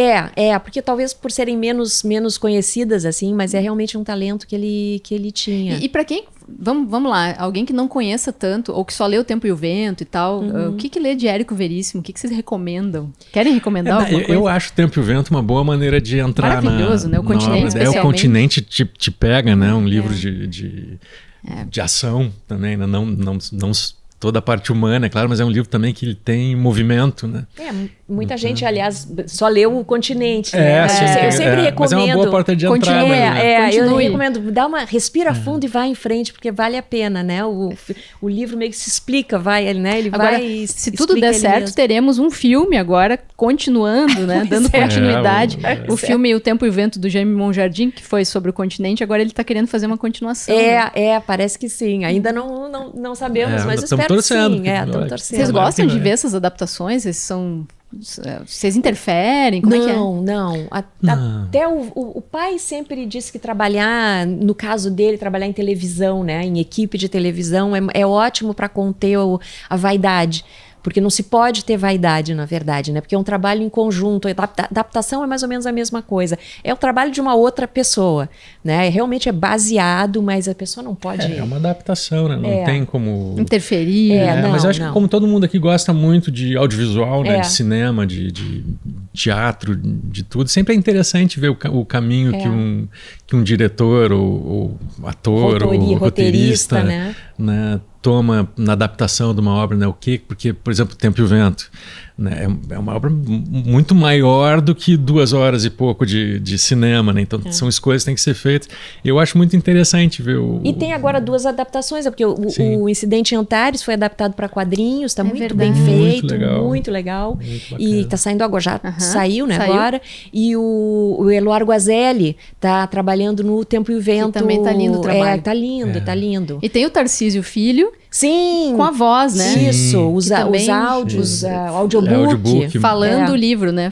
Porque talvez por serem menos conhecidas, assim, mas é realmente um talento que ele tinha. E para quem, vamos lá, alguém que não conheça tanto, ou que só lê O Tempo e o Vento e tal, o que lê de Érico Veríssimo? O que vocês recomendam? Querem recomendar alguma coisa? Eu acho O Tempo e o Vento uma boa maneira de entrar Maravilhoso, né? O Continente, especialmente. O Continente te pega, né? Um livro de ação também, né? Não toda a parte humana, é claro, mas é um livro também que ele tem movimento, né? Muita gente, aliás, só leu O Continente, né? Eu sempre recomendo. Mas é uma boa porta de entrada. Eu recomendo, respira fundo e vai em frente, porque vale a pena, né? O livro meio que se explica, né? Ele agora, vai se tudo der certo, mesmo. Teremos um filme agora, continuando, né? Dando continuidade. O filme O Tempo e o Vento, do Jaime Monjardim, que foi sobre o continente, agora ele está querendo fazer uma continuação. Parece que sim. Ainda não sabemos, mas eu espero torcendo, que sim. Estamos torcendo. Vocês gostam de ver essas adaptações? Vocês interferem? Como é que é? Não. Até o pai sempre disse que trabalhar, no caso dele, trabalhar em televisão, né? Em equipe de televisão, é ótimo para conter a vaidade. Porque não se pode ter vaidade, na verdade, né? Porque é um trabalho em conjunto. A adaptação é mais ou menos a mesma coisa. É o trabalho de uma outra pessoa, né? Realmente é baseado, mas a pessoa não pode... É uma adaptação, né? Não tem como... interferir. Mas eu acho que como todo mundo aqui gosta muito de audiovisual, né? De cinema, de teatro, de tudo, sempre é interessante ver o caminho que um diretor ou ator ou roteirista né? Toma na adaptação de uma obra, né? Porque, por exemplo, O Tempo e o Vento, né? É uma obra muito maior do que 2 horas e pouco de cinema, né? Então são escolhas que têm que ser feitas. Eu acho muito interessante ver E tem agora 2 adaptações, porque o Incidente em Antares foi adaptado para quadrinhos, está muito bem feito, muito legal. E está saindo agora, já saiu, né? Agora. E o Eloar Guazelli está trabalhando no O Tempo e o Vento. Que também está lindo o trabalho. Tá lindo. E tem o Tarcísio Filho. Sim. Com a voz, né? Isso, os áudios, audiobook. Falando o livro, né?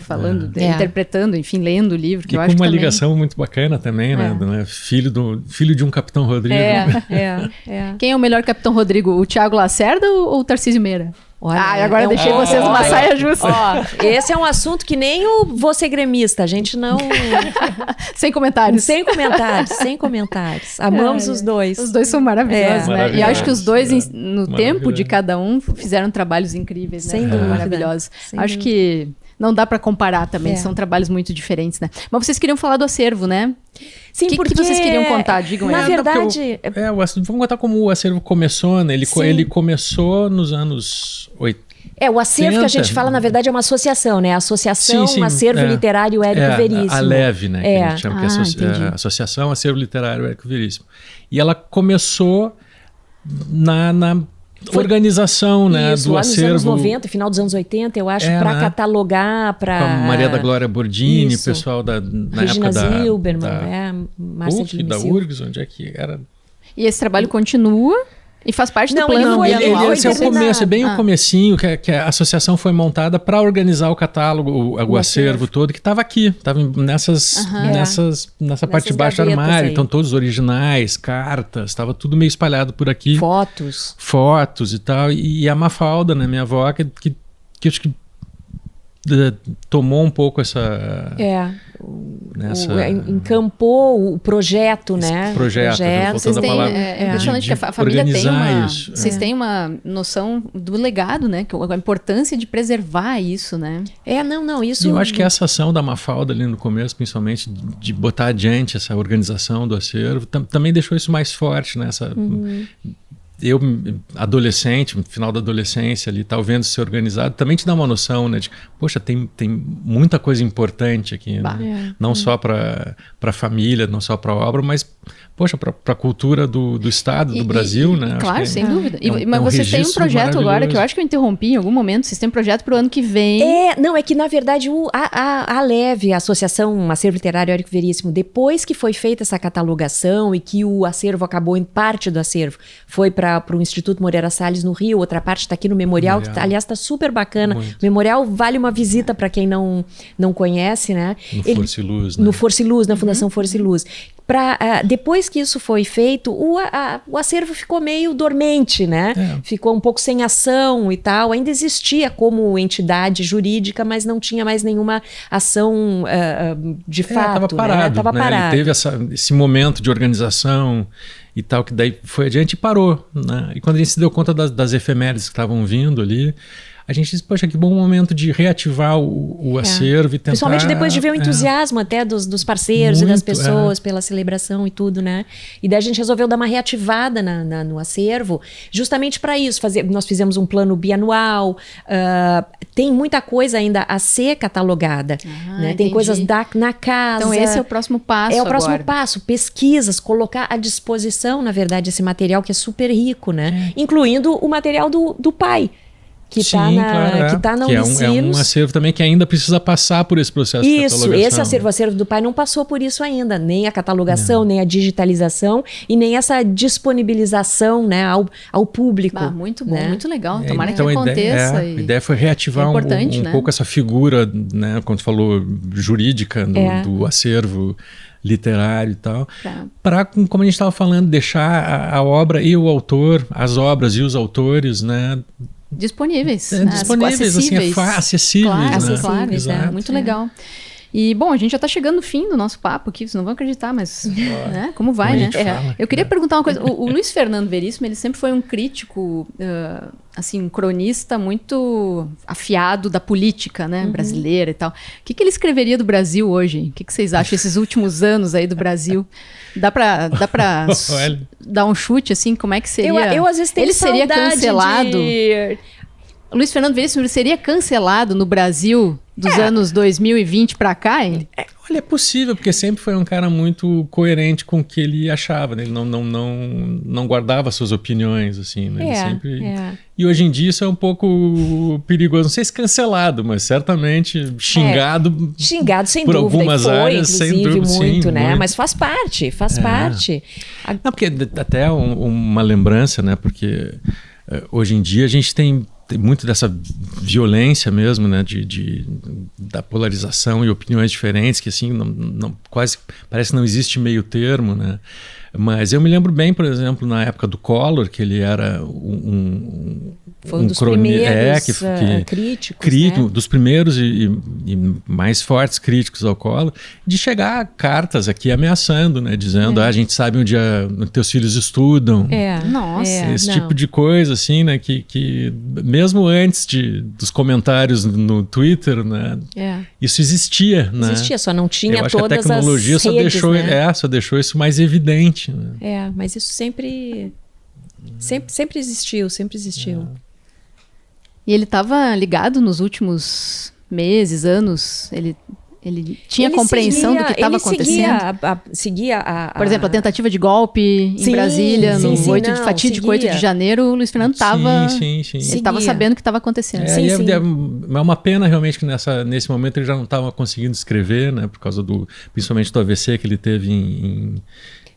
Interpretando, enfim, lendo o livro. Que eu acho com uma também... ligação muito bacana também, né? Filho de um Capitão Rodrigo. Quem é o melhor Capitão Rodrigo? O Thiago Lacerda ou o Tarcísio Meira? Agora eu deixei vocês numa saia justa. Esse é um assunto que nem o Você Gremista, a gente não... Sem comentários. Sem comentários. Amamos os dois. Os dois são maravilhosos, né? E acho que os dois, no tempo de cada um, fizeram trabalhos incríveis, né? Sem dúvida. Maravilhosos. Acho que não dá para comparar também, são trabalhos muito diferentes, né? Mas vocês queriam falar do acervo, né? Sim, que vocês queriam contar? Digam aí. Na verdade... vamos contar como o acervo começou, né? Ele começou nos anos 80. O acervo que a gente fala, na verdade, é uma associação, né? A Associação Acervo Literário Érico Veríssimo. A LEV, né? Que a gente chama, que é a Associação Acervo Literário Érico Veríssimo. E ela começou na organização, né, do lá acervo. Nos anos 90, final dos anos 80, eu acho, para catalogar, para... Com a Maria da Glória Bordini, o pessoal na Regina época Zilberman, Márcia de da URGS, onde é que era... E esse trabalho continua... E faz parte do plano anual. Esse é o começo, é bem o comecinho, que a associação foi montada para organizar o catálogo, o acervo todo, que estava aqui, estava nessa parte de baixo do armário. Então todos os originais, cartas, estava tudo meio espalhado por aqui. Fotos e tal. E a Mafalda, né, minha avó, que acho que tomou um pouco essa... encampou o projeto, né? Projeto. Vocês têm, impressionante que a família tem isso. Vocês têm uma noção do legado, né? A importância de preservar isso, né? Isso... Eu acho que essa ação da Mafalda ali no começo, principalmente, de botar adiante essa organização do acervo, também deixou isso mais forte, né? Eu, adolescente, no final da adolescência ali, tal, vendo ser organizado, também te dá uma noção, né, de, poxa, tem muita coisa importante aqui, né? Não só para a família, não só para a obra, mas, poxa, para a cultura do Estado, do Brasil, né? Claro, sem dúvida. Mas vocês têm um projeto agora, que eu acho que eu interrompi em algum momento, vocês têm um projeto para o ano que vem. É que, na verdade, a LEV, a Associação Acervo Literário Érico Veríssimo, depois que foi feita essa catalogação e que o acervo acabou, em parte do acervo, foi para para o Instituto Moreira Salles no Rio, outra parte está aqui no Memorial, que aliás está super bacana. Muito. O Memorial vale uma visita para quem não conhece, né? No Força e Luz, né? No Força e Luz, na Fundação Força e Luz. Depois que isso foi feito, o acervo ficou meio dormente, né? Ficou um pouco sem ação e tal. Ainda existia como entidade jurídica, mas não tinha mais nenhuma ação de fato. Estava parado. Né? Tava parado. Ele teve esse momento de organização e tal, que daí foi adiante e parou. Né? E quando a gente se deu conta das efemérides que estavam vindo ali, a gente disse, poxa, que bom momento de reativar o acervo e tentar... Principalmente depois de ver o entusiasmo até dos parceiros muito, e das pessoas pela celebração e tudo, né? E daí a gente resolveu dar uma reativada no acervo, justamente para isso. Nós fizemos um plano bianual, tem muita coisa ainda a ser catalogada, né? Tem coisas na casa. Então esse é o próximo passo É o próximo passo, pesquisas, colocar à disposição, na verdade, esse material que é super rico, né? Incluindo o material do pai. Que está na Unicinos. É um acervo também que ainda precisa passar por esse processo de catalogação. Esse o acervo do pai não passou por isso ainda, nem a catalogação, nem a digitalização e nem essa disponibilização, né, ao público. Muito bom, né? Muito legal. Tomara que A aconteça. ideia foi reativar um pouco essa figura, né, quando falou jurídica do acervo literário e tal, para, como a gente estava falando, deixar a obra e o autor, as obras e os autores, né, disponíveis, acessíveis, acessíveis, né? Claro, muito legal. E, bom, a gente já está chegando no fim do nosso papo aqui, vocês não vão acreditar, mas né, como vai, né? Eu queria perguntar uma coisa, o Luiz Fernando Veríssimo, ele sempre foi um crítico, assim, um cronista muito afiado da política, né, brasileira e tal. O que ele escreveria do Brasil hoje? O que vocês acham, esses últimos anos aí do Brasil? Dá pra dar um chute, assim, como é que seria? Eu às vezes tenho seria cancelado? O Luiz Fernando Veríssimo seria cancelado no Brasil dos anos 2020 para cá? Olha, é possível, porque sempre foi um cara muito coerente com o que ele achava, né? Ele não guardava suas opiniões, assim, né? Ele sempre... E hoje em dia isso é um pouco perigoso, não sei se cancelado, mas certamente xingado sem por dúvida, algumas áreas, sem dúvida, muito, né? Muito. Mas faz parte. Não, porque até uma lembrança, né? Porque hoje em dia a gente tem muito dessa violência mesmo, né, da polarização e opiniões diferentes, que assim, quase parece que não existe meio termo, né? Mas eu me lembro bem, por exemplo, na época do Collor, que ele era foi um dos primeiros críticos, né? Dos primeiros e mais fortes críticos ao Collor, de chegar cartas aqui ameaçando, né? Dizendo, a gente sabe onde teus filhos estudam. Esse tipo de coisa, assim, né? Que mesmo antes dos comentários no Twitter, né? Isso existia, né? Existia, só não tinha todas as redes, a tecnologia só deixou isso mais evidente. Né? Mas isso sempre existiu, E ele estava ligado nos últimos meses, anos? Ele tinha compreensão do que estava acontecendo? Seguia Por exemplo, a tentativa de golpe em Brasília, no 8 de janeiro, o Luiz Fernando estava... Ele estava sabendo o que estava acontecendo. É uma pena realmente que nesse momento ele já não estava conseguindo escrever, né? Por causa principalmente do AVC que ele teve em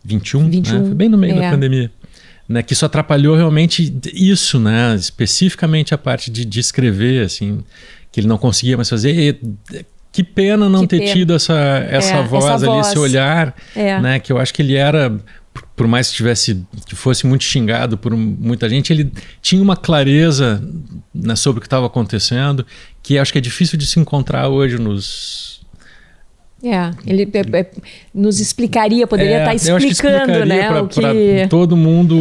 21. Né? Foi bem no meio da pandemia. Né, que isso atrapalhou realmente isso, né, especificamente a parte de escrever, assim, que ele não conseguia mais fazer. Que pena não ter tido essa voz ali, esse olhar, né, que eu acho que ele era, por mais que fosse muito xingado por muita gente, ele tinha uma clareza, né, sobre o que estava acontecendo, que acho que é difícil de se encontrar hoje ele nos explicaria, poderia estar explicando, né? Para todo mundo,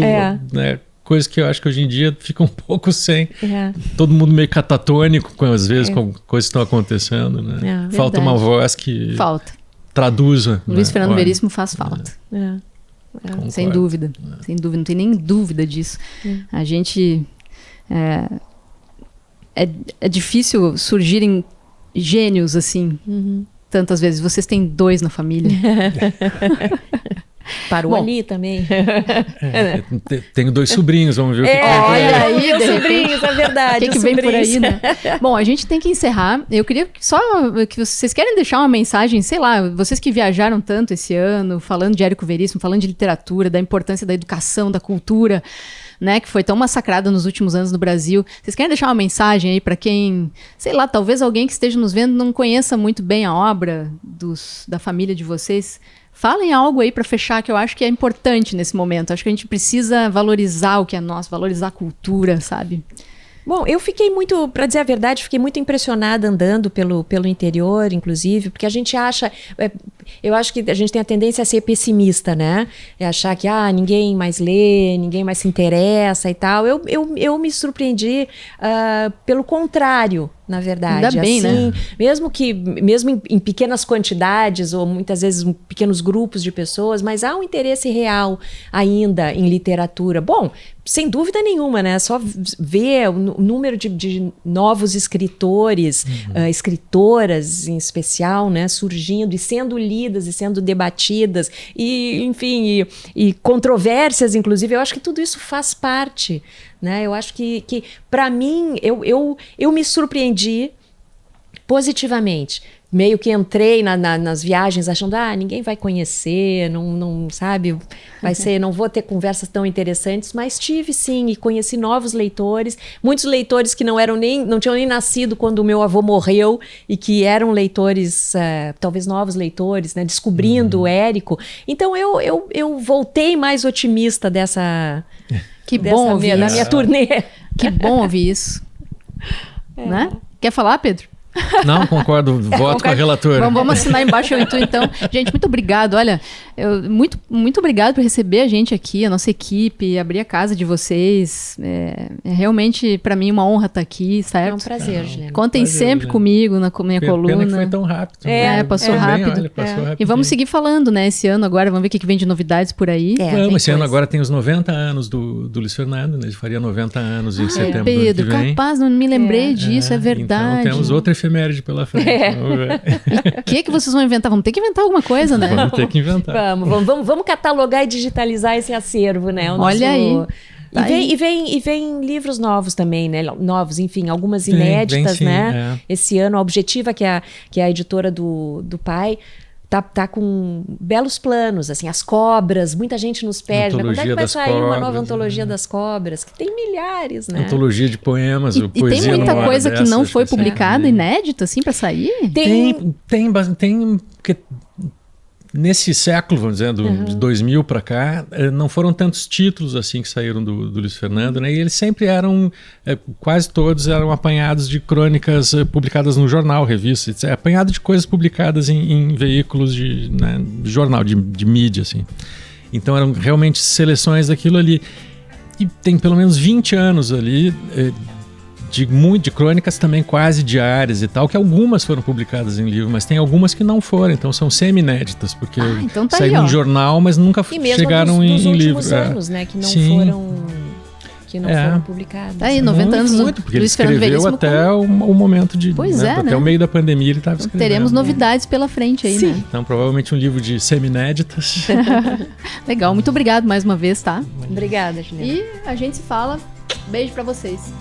né? Coisa que eu acho que hoje em dia fica um pouco sem. Todo mundo meio catatônico, às vezes, com coisas que estão acontecendo, né? Falta uma voz que traduza. Luiz Fernando Veríssimo faz falta. Sem dúvida, sem dúvida, não tem nem dúvida disso. A gente... É difícil surgirem gênios assim... Tantas vezes. Vocês têm 2 na família. Parou ali também. Tenho 2 sobrinhos, vamos ver o que olha aí, meus sobrinhos, é verdade. O que vem por aí, né? Bom, a gente tem que encerrar. Eu queria só que vocês querem deixar uma mensagem, sei lá, vocês que viajaram tanto esse ano, falando de Érico Veríssimo, falando de literatura, da importância da educação, da cultura, né, que foi tão massacrada nos últimos anos no Brasil. Vocês querem deixar uma mensagem aí para quem, sei lá, talvez alguém que esteja nos vendo não conheça muito bem a obra da família de vocês? Falem algo aí para fechar, que eu acho que é importante nesse momento. Acho que a gente precisa valorizar o que é nosso, valorizar a cultura, sabe? Bom, eu fiquei muito, para dizer a verdade, fiquei muito impressionada andando pelo interior, inclusive, porque a gente acha, eu acho que a gente tem a tendência a ser pessimista, né? É achar que ninguém mais lê, ninguém mais se interessa e tal. Eu me surpreendi pelo contrário, na verdade. Ainda bem, assim, né? Mesmo em pequenas quantidades, ou muitas vezes em pequenos grupos de pessoas, mas há um interesse real ainda em literatura. Bom, sem dúvida nenhuma, né? Só ver o número de novos escritores, escritoras em especial, né? Surgindo e sendo lidas e sendo debatidas, e enfim, e controvérsias, inclusive. Eu acho que tudo isso faz parte, né? Eu acho que para mim, eu me surpreendi positivamente. Meio que entrei nas viagens achando, ninguém vai conhecer, não sabe, não vou ter conversas tão interessantes, mas tive sim, e conheci novos leitores, muitos leitores que não tinham nem nascido quando o meu avô morreu, e que eram leitores, talvez novos leitores, né, descobrindo o Érico. Então eu voltei mais otimista dessa minha turnê. Que bom ouvir isso. Né? Quer falar, Pedro? Não, concordo, voto com a relatora. Vamos assinar embaixo eu e tu, então. Gente, muito obrigado. Olha, muito obrigado por receber a gente aqui, a nossa equipe, abrir a casa de vocês. É realmente, para mim, uma honra estar aqui, certo? É um prazer, Juliana. Contem sempre comigo na minha coluna. Pena que foi tão rápido. Passou rápido. Olha, passou rápido. E vamos seguir falando, né, esse ano agora, vamos ver o que vem de novidades por aí. Esse ano agora tem os 90 anos do Luiz Fernando, né? Ele faria 90 anos em setembro Pedro, do ano que vem. Capaz, não me lembrei disso, é verdade. Então temos outra efeméride pela frente. Vamos ver. O que vocês vão inventar? Vamos ter que inventar alguma coisa, né? Vamos ter que inventar. Vamos catalogar e digitalizar esse acervo, né? Olha aí. E vem livros novos também, né? Novos, enfim, algumas inéditas, sim, né? Esse ano, a Objetiva, que é a editora do pai, tá com belos planos, assim, as cobras, muita gente nos pede, né? Quando é que vai sair uma nova antologia das cobras? Que tem milhares, né? Antologia de poemas, e tem muita coisa que não foi publicada, inédita, assim, para sair? Tem porque nesse século, vamos dizer, de 2000 para cá, não foram tantos títulos assim que saíram do Luiz Fernando, né? E eles sempre eram, quase todos eram apanhados de crônicas publicadas no jornal, revista, etc. Apanhado de coisas publicadas em veículos de jornal, de mídia, assim. Então eram realmente seleções daquilo ali. E tem pelo menos 20 anos ali de crônicas também quase diárias e tal, que algumas foram publicadas em livro, mas tem algumas que não foram, então são semi-inéditas, porque então tá saíram aí, em jornal, mas nunca chegaram em livro. Dos anos, né, que não foram publicadas. Tá aí, 90 anos muito, porque ele escreveu até o momento de... até o meio da pandemia ele estava escrevendo. Teremos novidades pela frente aí, né? Então, provavelmente um livro de semi-inéditas. Legal, muito obrigado mais uma vez, tá? Obrigada, Juliana. E a gente se fala. Beijo pra vocês.